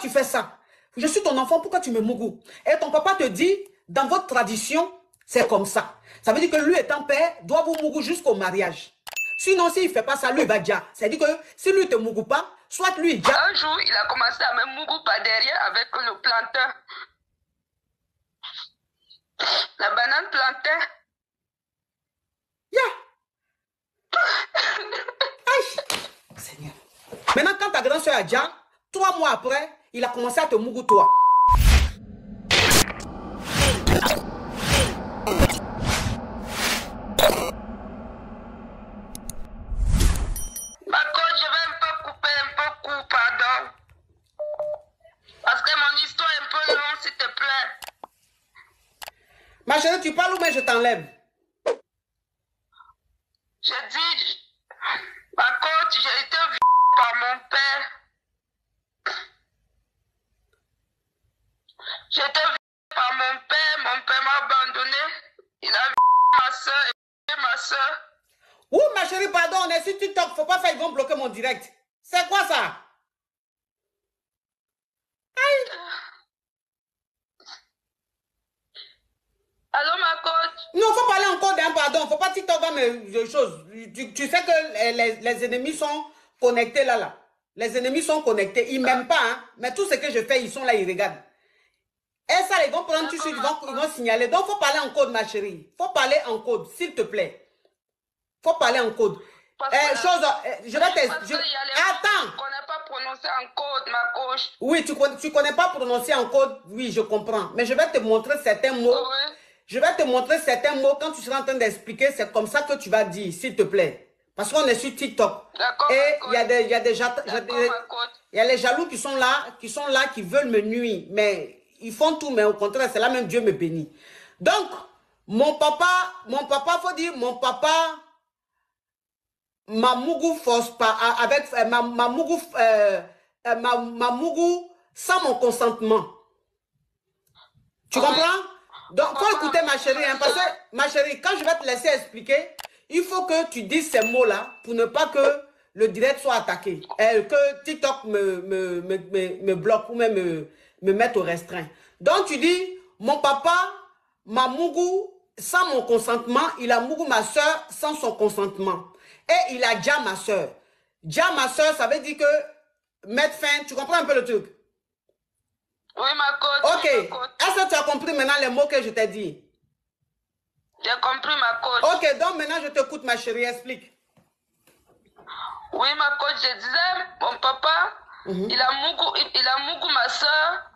tu fais ça? Je suis ton enfant, pourquoi tu me mougou? Et ton papa te dit, dans votre tradition, c'est comme ça. Ça veut dire que lui étant père, doit vous mougou jusqu'au mariage. Sinon, s'il ne fait pas ça, lui, il va déjà. C'est-à-dire que si lui ne te mougou pas, soit lui, déjà. Un jour, il a commencé à me mougou par derrière avec le plantain. La banane plantain. Yeah. Aïe. Seigneur. Maintenant, quand ta grande soeur a déjà, 3 mois après, il a commencé à te mougou toi. Je vais un peu couper, un peu court, pardon. Parce que mon histoire est un peu longue, s'il te plaît. Ma chérie, tu parles ou mais je t'enlève? Je dis, par contre, j'ai été violée par mon père. J'ai été violée par mon père m'a abandonné. Il a violé ma soeur et ma soeur. Ouh, ma chérie, pardon, on est sur TikTok, faut pas faire, ils vont bloquer mon direct. C'est quoi ça? Aïe. Allô, ma coach? Non, faut parler encore d'un pardon, faut pas TikTok va me choses. Tu sais que les ennemis sont connectés là. Les ennemis sont connectés, ils m'aiment pas, hein, mais tout ce que je fais, ils sont là, ils regardent. Et ça, ils vont prendre tout de suite, ils vont signaler. Donc, faut parler en code, ma chérie. Faut parler en code, s'il te plaît. Faut parler en code. Je vais te... Attends. Je ne connais pas prononcer en code, ma coach. Oui, tu connais pas prononcer en code. Oui, je comprends. Mais je vais te montrer certains mots. Oui. Je vais te montrer certains mots. Quand tu seras en train d'expliquer, c'est comme ça que tu vas dire, s'il te plaît. Parce qu'on est sur TikTok. Et il y a les jaloux qui sont là, qui veulent me nuire. Mais ils font tout, mais au contraire, c'est là même Dieu me bénit. Donc, mon papa, faut dire, mon papa m'a mougou force pas avec ma mougou sans mon consentement. Tu comprends? Donc, faut écouter ma chérie, hein, parce que ma chérie, quand je vais te laisser expliquer, il faut que tu dises ces mots-là pour ne pas que le direct soit attaqué, que TikTok me bloque ou même me mette au restreint. Donc, tu dis, mon papa m'a mougou sans mon consentement, il a mougou ma soeur sans son consentement. Et il a déjà ma soeur. Déjà ma soeur, ça veut dire que mettre fin, tu comprends un peu le truc? Oui, ma coach. Ok. Est-ce que tu as compris maintenant les mots que je t'ai dit? J'ai compris, ma coach. Ok, donc maintenant je t'écoute, ma chérie, explique. Oui, ma coach, je disais, mon papa, il a mougou ma soeur.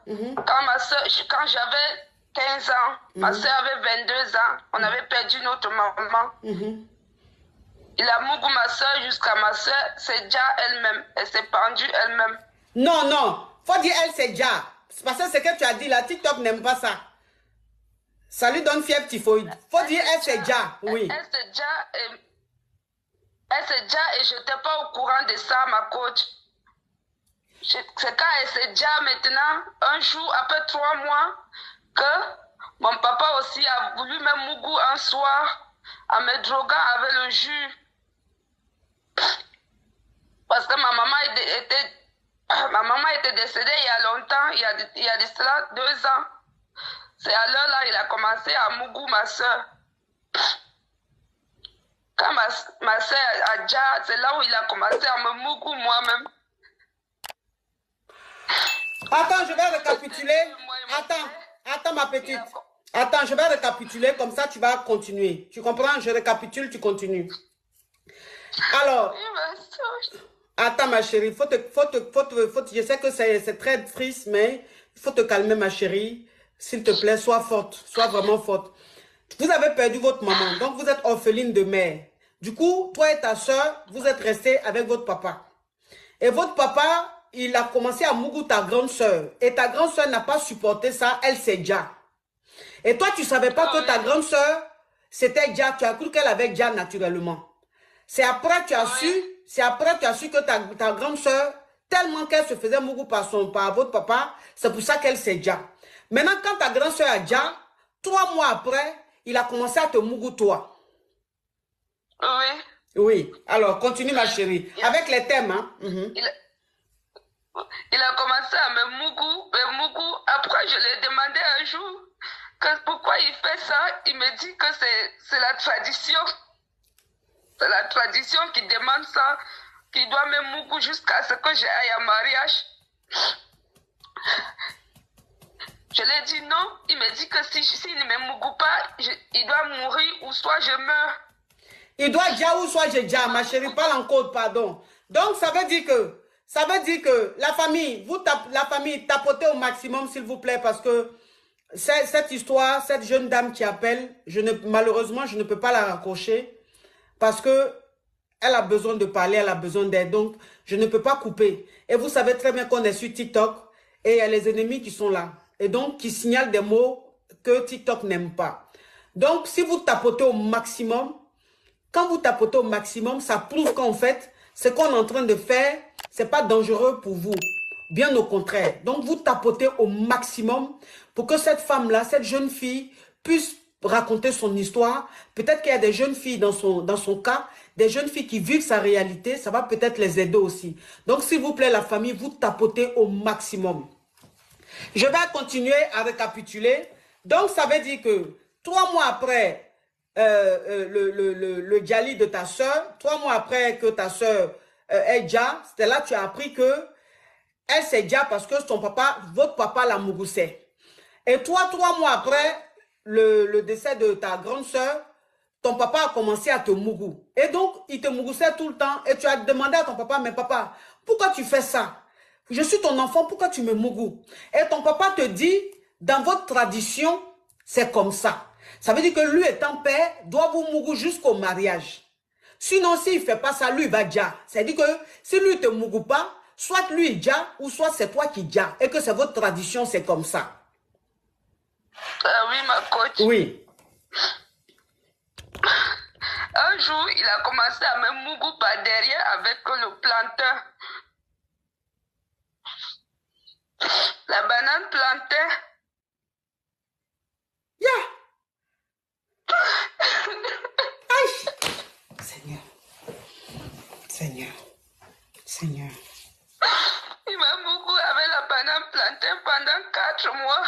Quand j'avais 15 ans, ma soeur avait 22 ans, on avait perdu notre maman. Il a mougou ma soeur jusqu'à ma soeur, c'est déjà elle-même. Elle s'est pendue elle-même. Non, non. Faut dire elle, c'est déjà. Parce que ce que tu as dit là, TikTok n'aime pas ça. Ça lui donne fièvre typhoïde. Faut dire elle, c'est déjà. Oui. Elle, c'est déjà et je n'étais pas au courant de ça, ma coach. C'est quand elle s'est déjà maintenant, un jour, après 3 mois, que mon papa aussi a voulu me mougou un soir en me droguant avec le jus. Parce que ma maman était décédée il y a longtemps, il y a de cela 2 ans. C'est à l'heure là il a commencé à mougou ma soeur. Quand ma soeur a déjà, c'est là où il a commencé à me mougou moi-même. Attends, je vais récapituler. Attends ma petite. Attends, je vais récapituler, comme ça tu vas continuer. Tu comprends? Je récapitule, tu continues. Alors, attends ma chérie, je sais que c'est très triste, mais il faut te calmer ma chérie. S'il te plaît, sois forte, sois vraiment forte. Vous avez perdu votre maman, donc vous êtes orpheline de mère. Du coup, toi et ta soeur, vous êtes restés avec votre papa. Et votre papa, il a commencé à mougou ta grande soeur. Et ta grande soeur n'a pas supporté ça, elle c'est déjà. Et toi, tu ne savais pas que ta grande soeur, c'était déjà, tu as cru qu'elle avait déjà naturellement. C'est après que tu as su que ta grande soeur, tellement qu'elle se faisait mougou par votre papa, c'est pour ça qu'elle s'est déjà. Maintenant, quand ta grande soeur a déjà, 3 mois après, il a commencé à te mougou toi. Oui. Oui. Alors, continue ma chérie. Avec les thèmes, hein. Il a commencé à me mougou. Après, je lui ai demandé un jour pourquoi il fait ça. Il me dit que c'est la tradition. C'est la tradition qui demande ça, qui doit me mougou jusqu'à ce que j'aille à mariage. Je lui ai dit non. Il me dit que s'il ne me mougou pas, il doit mourir ou soit je meurs. Il doit déjà ou soit je déjà, ma chérie, parle en code, pardon. Donc, ça veut dire que la famille, la famille, tapotez au maximum, s'il vous plaît, parce que cette histoire, cette jeune dame qui appelle, malheureusement, je ne peux pas la raccrocher, parce que elle a besoin de parler, elle a besoin d'aide, donc je ne peux pas couper. Et vous savez très bien qu'on est sur TikTok, et il y a les ennemis qui sont là, et donc qui signalent des mots que TikTok n'aime pas. Donc, si vous tapotez au maximum, quand vous tapotez au maximum, ça prouve qu'en fait, ce qu'on est en train de faire, ce n'est pas dangereux pour vous. Bien au contraire. Donc, vous tapotez au maximum pour que cette femme-là, cette jeune fille, puisse raconter son histoire. Peut-être qu'il y a des jeunes filles dans son cas, des jeunes filles qui vivent sa réalité, ça va peut-être les aider aussi. Donc, s'il vous plaît, la famille, vous tapotez au maximum. Je vais continuer à récapituler. Donc, ça veut dire que 3 mois après le Djali de ta soeur, 3 mois après que ta soeur est Dja, c'était là que tu as appris que elle s'est Dja parce que votre papa la mougoussait. Et toi, 3 mois après le décès de ta grande soeur, ton papa a commencé à te mougou. Et donc, il te mougoussait tout le temps. Et tu as demandé à ton papa, mais papa, pourquoi tu fais ça? Je suis ton enfant, pourquoi tu me mougous? Et ton papa te dit, dans votre tradition, c'est comme ça. Ça veut dire que lui étant père, doit vous mougou jusqu'au mariage. Sinon, s'il ne fait pas ça, lui va déjà. C'est-à-dire que si lui ne te mougou pas, soit lui il déjà, ou soit c'est toi qui déjà. Et que c'est votre tradition, c'est comme ça. Ah oui, ma coach. Oui. Un jour, il a commencé à me mougou par derrière avec le plantain. La banane plantain. Yeah. Aïe. Seigneur. Seigneur. Seigneur. Il m'a mougou avec la banane plantain pendant 4 mois.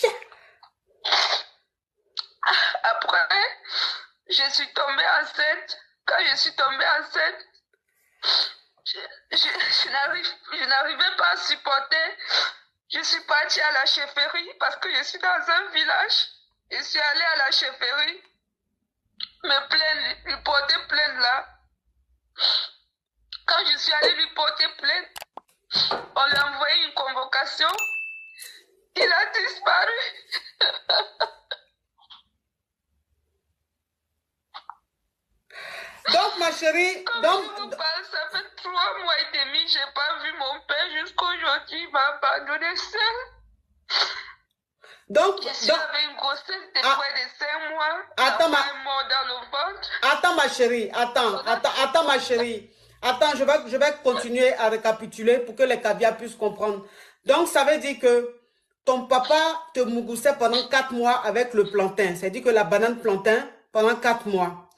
Yeah. Après, je suis tombée enceinte. Quand je suis tombée enceinte, je n'arrivais pas à supporter. Je suis partie à la chefferie parce que je suis dans un village. Je suis allée à la chefferie, me plaindre, lui porter plainte là. Quand je suis allée lui porter plainte, on lui a envoyé une convocation. Il a disparu. Donc, ma chérie, Comme je vous parle, ça fait 3 mois et demi, je n'ai pas vu mon père jusqu'aujourd'hui, il m'a abandonné seul. Donc, je suis avec une grossesse de près de 5 mois. Attends, mort dans le ventre. Attends, ma chérie, attends, ma chérie. Attends, je vais continuer à récapituler pour que les caviars puissent comprendre. Donc, ça veut dire que ton papa te mougoussait pendant 4 mois avec le plantain. C'est-à-dire que la banane plantain pendant 4 mois.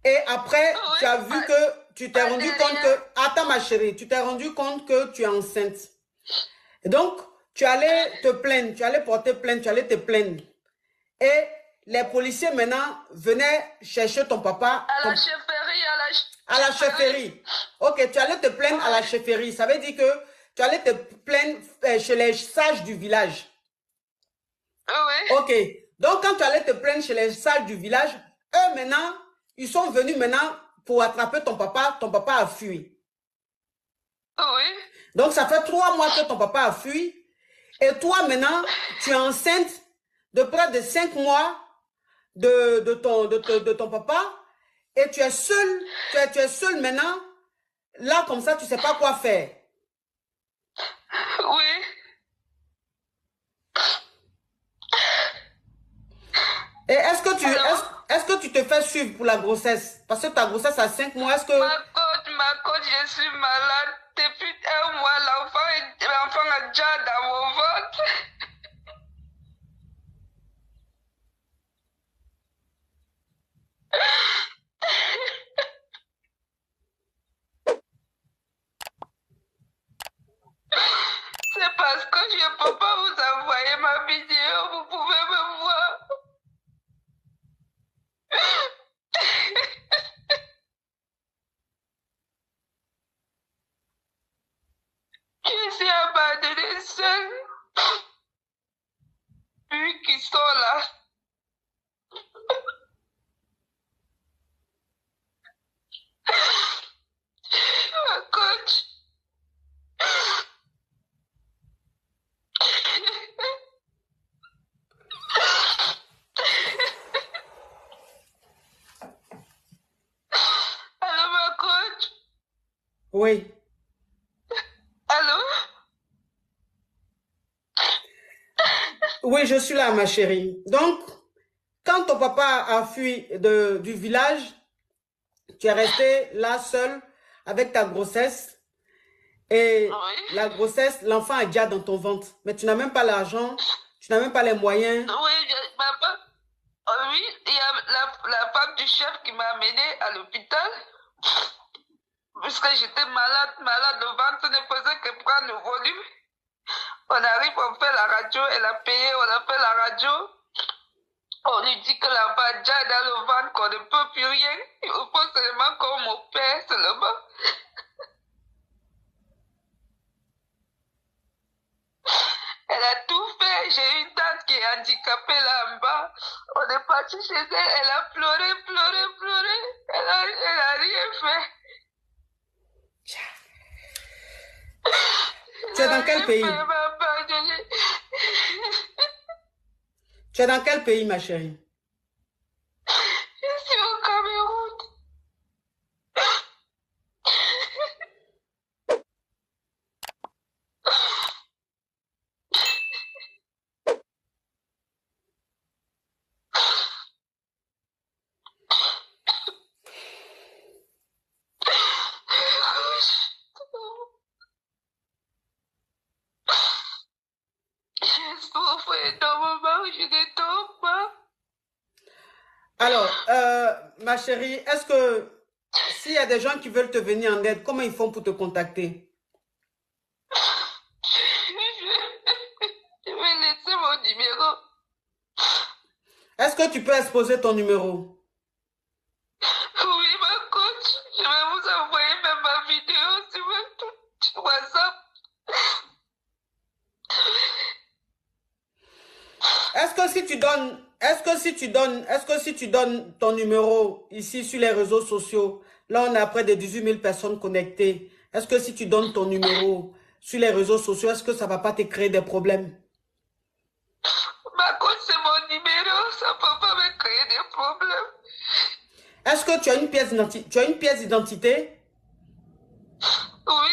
Et après, oui, tu as vu que tu t'es rendu compte que... Attends, ma chérie, tu t'es rendu compte que tu es enceinte. Et donc, tu allais te plaindre, tu allais porter plainte, tu allais te plaindre. Et les policiers maintenant venaient chercher ton papa. À la chefferie, à la chefferie. Ok, tu allais te plaindre à la chefferie. Ça veut dire que tu allais te plaindre chez les sages du village. Oui. Ok. Donc, quand tu allais te plaindre chez les sages du village, eux maintenant, ils sont venus maintenant pour attraper ton papa a fui. Oui. Donc, ça fait 3 mois que ton papa a fui. Et toi, maintenant, tu es enceinte de près de 5 mois de ton papa. Et tu es seule, tu es seule maintenant. Là, comme ça, tu ne sais pas quoi faire. Oui. Et est-ce que tu te fais suivre pour la grossesse? Parce que ta grossesse a 5 mois, est-ce que... Ma coach, je suis malade. Depuis 1 mois, l'enfant a déjà dans mon ventre. quand je ne peux pas vous envoyer ma vidéo, vous pouvez me voir. Je suis abandonnée seule. Eux qui sont là. Ma coach. Allô, ma coach. Oui. Allô? Oui, je suis là, ma chérie. Donc, quand ton papa a fui du village, tu es restée là seule avec ta grossesse. Et Oui. la grossesse, l'enfant est déjà dans ton ventre. Mais tu n'as même pas l'argent, tu n'as même pas les moyens. Oui, papa. Oui, il y a la femme du chef qui m'a amenée à l'hôpital. Puisque j'étais malade, le ventre ne faisait que prendre le volume. On arrive, on fait la radio, elle a payé, on a fait la radio. On lui dit que la badja est dans le ventre, qu'on ne peut plus rien. Il faut seulement qu'on m'opère seulement. Elle a tout fait. J'ai une tante qui est handicapée là en bas. On est parti chez elle, elle a pleuré. Elle a rien fait. Tu es dans quel pays? Tu es dans quel pays, ma chérie? Je suis au Cameroun. Je souffre énormément, je ne dors pas. Alors, ma chérie, est-ce que s'il y a des gens qui veulent te venir en aide, comment ils font pour te contacter? Je vais laisser mon numéro. Est-ce que tu peux exposer ton numéro? Oui, ma coach. Je vais vous envoyer même ma vidéo sur WhatsApp. Est-ce que si tu donnes ton numéro ici sur les réseaux sociaux, là on a près de 18 000 personnes connectées. Est-ce que si tu donnes ton numéro sur les réseaux sociaux, est-ce que ça ne va pas te créer des problèmes? Ma coach, c'est mon numéro. Ça ne peut pas me créer des problèmes. Est-ce que tu as une pièce d'identité? Tu as une pièce d'identité? Oui.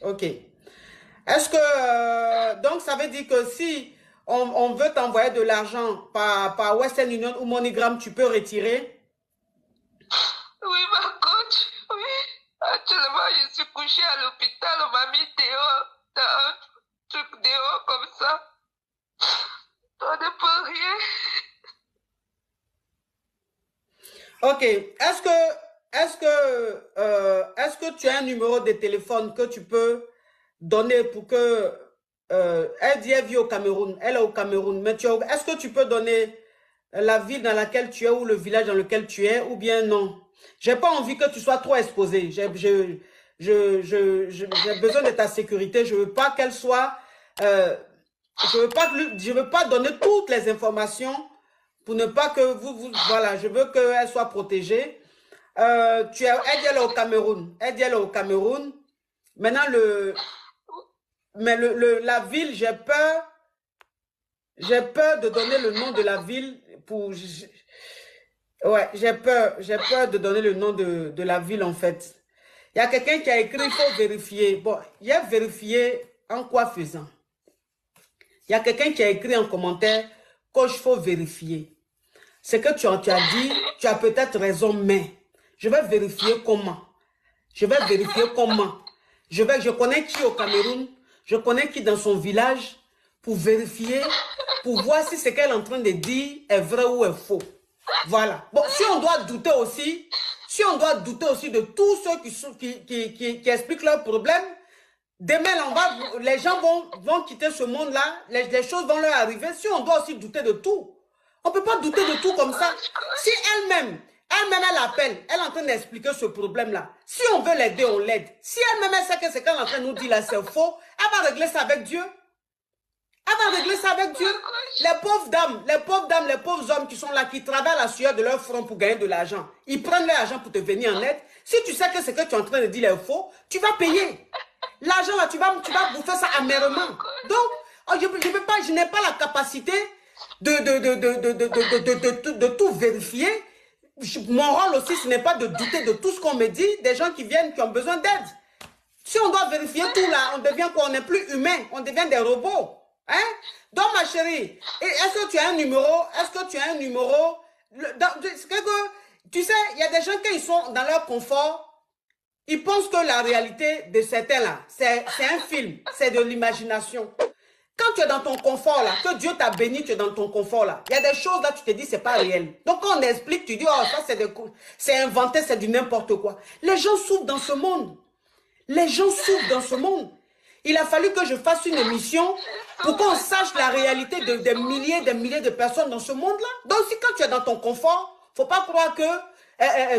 Ok. Est-ce que, donc ça veut dire que si on veut t'envoyer de l'argent par Western Union ou MoneyGram, tu peux retirer? Oui, ma coach. Oui. Actuellement, je suis couchée à l'hôpital. On m'a mis dehors, dans un truc dehors comme ça. On ne peut rien. Ok. Est-ce que tu as un numéro de téléphone que tu peux donner pour que elle dit elle vit au Cameroun, elle est au Cameroun, mais est-ce que tu peux donner la ville dans laquelle tu es ou le village dans lequel tu es ou bien non? J'ai pas envie que tu sois trop exposé. J'ai besoin de ta sécurité. Je veux pas qu'elle soit je veux pas donner toutes les informations pour ne pas que voilà, je veux qu'elle soit protégée. Elle dit elle est au Cameroun. Elle dit elle est au Cameroun. Maintenant, la ville, j'ai peur de donner le nom de la ville pour... Ouais, j'ai peur de donner le nom de la ville, en fait. Il y a quelqu'un qui a écrit, il faut vérifier. Bon, il y a vérifié en quoi faisant. Il y a quelqu'un qui a écrit en commentaire qu'il faut vérifier. C'est que tu as dit, tu as peut-être raison, mais je vais vérifier comment. Je vais vérifier comment. Je connais qui au Cameroun, je connais qui dans son village pour vérifier, pour voir si ce qu'elle est en train de dire est vrai ou est faux. Voilà. Bon, si on doit douter aussi de tous ceux qui expliquent leurs problèmes, Demain, là, les gens vont quitter ce monde-là, les choses vont leur arriver. Si on doit aussi douter de tout, on ne peut pas douter de tout comme ça. Si elle-même, elle appelle, elle est en train d'expliquer ce problème-là. Si on veut l'aider, on l'aide. Si elle-même, elle sait que ce qu'elle est en train de nous dire là, c'est faux, elle va régler ça avec Dieu. Elle va régler ça avec Dieu. Les pauvres dames, les pauvres hommes qui sont là, qui travaillent à la sueur de leur front pour gagner de l'argent, ils prennent leur argent pour te venir en aide. Si tu sais que ce que tu es en train de dire est faux, tu vas payer. L'argent là, tu vas bouffer ça amèrement. Donc, je n'ai pas la capacité de tout vérifier. Mon rôle aussi, ce n'est pas de douter de tout ce qu'on me dit, des gens qui viennent, qui ont besoin d'aide. Si on doit vérifier tout là, on devient quoi? On n'est plus humain, on devient des robots. Hein? Donc, ma chérie, est-ce que tu as un numéro? Est-ce que tu as un numéro? Tu sais, il y a des gens qui sont dans leur confort. Ils pensent que la réalité de certains là, c'est un film, c'est de l'imagination. Quand tu es dans ton confort là, que Dieu t'a béni, tu es dans ton confort là, il y a des choses là, tu te dis c'est pas réel. Donc quand on explique, tu dis oh ça c'est inventé, c'est du n'importe quoi. Les gens souffrent dans ce monde. Les gens souffrent dans ce monde. Il a fallu que je fasse une émission pour qu'on sache la réalité des milliers de personnes dans ce monde là. Donc si quand tu es dans ton confort, faut pas croire que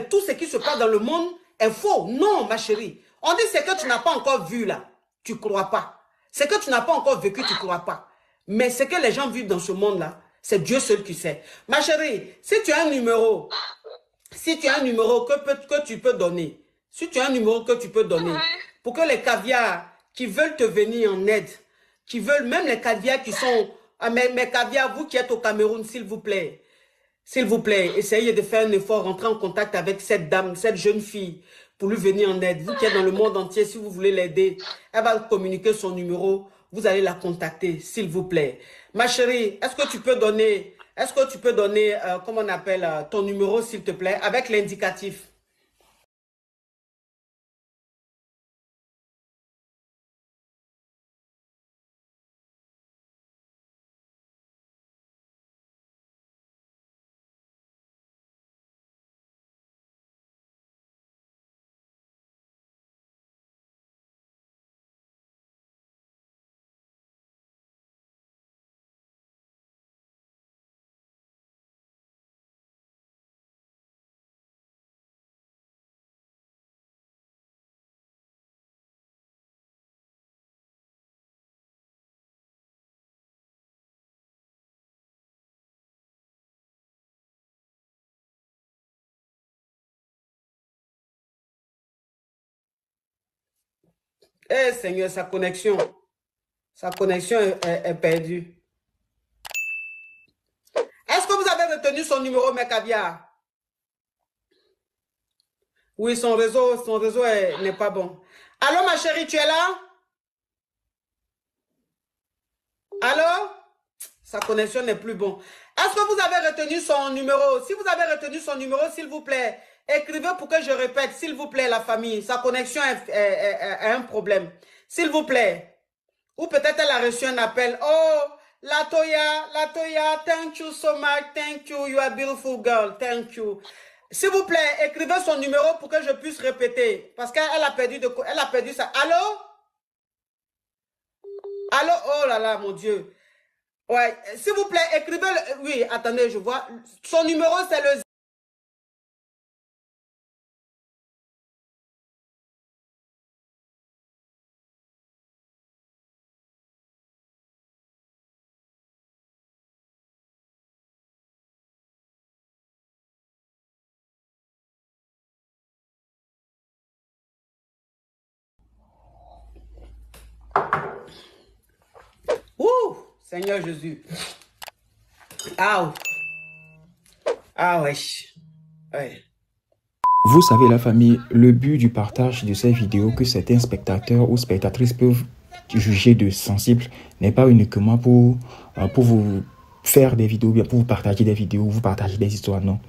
tout ce qui se passe dans le monde est faux. Non, ma chérie. On dit ce que tu n'as pas encore vu là, tu ne crois pas. Ce que tu n'as pas encore vécu, tu ne crois pas. Mais ce que les gens vivent dans ce monde-là, c'est Dieu seul qui sait. Ma chérie, si tu as un numéro, que tu peux donner, pour que les caviars qui veulent te venir en aide, qui veulent, même les caviars qui sont, mes caviars, vous qui êtes au Cameroun, s'il vous plaît, essayez de faire un effort, rentrer en contact avec cette dame, cette jeune fille, pour lui venir en aide. Vous qui êtes dans le monde entier, si vous voulez l'aider, elle va communiquer son numéro, vous allez la contacter, s'il vous plaît. Ma chérie, est-ce que tu peux donner, comment on appelle, ton numéro, s'il te plaît, avec l'indicatif? Eh Seigneur, sa connexion est perdue. Est-ce que vous avez retenu son numéro, mes caviars? Oui, son réseau n'est pas bon. Allô, ma chérie, tu es là? Allô? Sa connexion n'est plus bon. Est-ce que vous avez retenu son numéro? Si vous avez retenu son numéro, s'il vous plaît, écrivez pour que je répète, s'il vous plaît, la famille. Sa connexion a un problème. S'il vous plaît. Ou peut-être elle a reçu un appel. Oh, Latoya, thank you so much. Thank you. You are a beautiful girl. Thank you. S'il vous plaît, écrivez son numéro pour que je puisse répéter. Parce qu'elle a perdu ça. Allô? Allô? Oh là là, mon Dieu. Ouais, s'il vous plaît, écrivez le... Oui, attendez, je vois. Son numéro, c'est le... Ouh, Seigneur Jésus. Ah, wesh. Ouais. Vous savez la famille, le but du partage de ces vidéos que certains spectateurs ou spectatrices peuvent juger de sensibles n'est pas uniquement pour vous faire des vidéos, bien pour vous partager des vidéos, vous partager des histoires, non.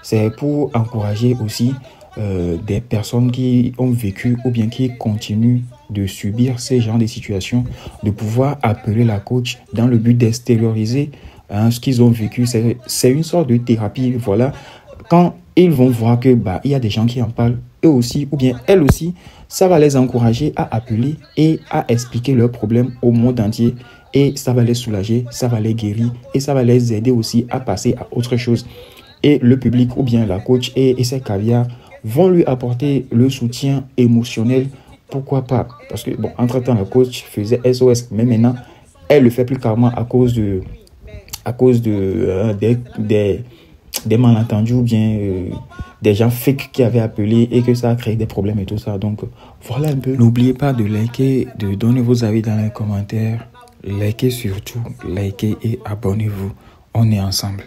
C'est pour encourager aussi des personnes qui ont vécu ou bien qui continuent de subir ces genres de situations, de pouvoir appeler la coach dans le but d'extérioriser ce qu'ils ont vécu. C'est une sorte de thérapie, voilà. Quand ils vont voir que il y a des gens qui en parlent, eux aussi, ou bien elles aussi, ça va les encourager à appeler et à expliquer leurs problèmes au monde entier. Et ça va les soulager, ça va les guérir et ça va les aider aussi à passer à autre chose. Et le public ou bien la coach et ses caviars vont lui apporter le soutien émotionnel. Pourquoi pas? Parce que, bon, entre-temps, la coach faisait SOS, mais maintenant, elle le fait plus carrément à cause des malentendus ou bien des gens fake qui avaient appelé et que ça a créé des problèmes et tout ça. Donc, voilà un peu. N'oubliez pas de liker, de donner vos avis dans les commentaires. Likez surtout, likez et abonnez-vous. On est ensemble.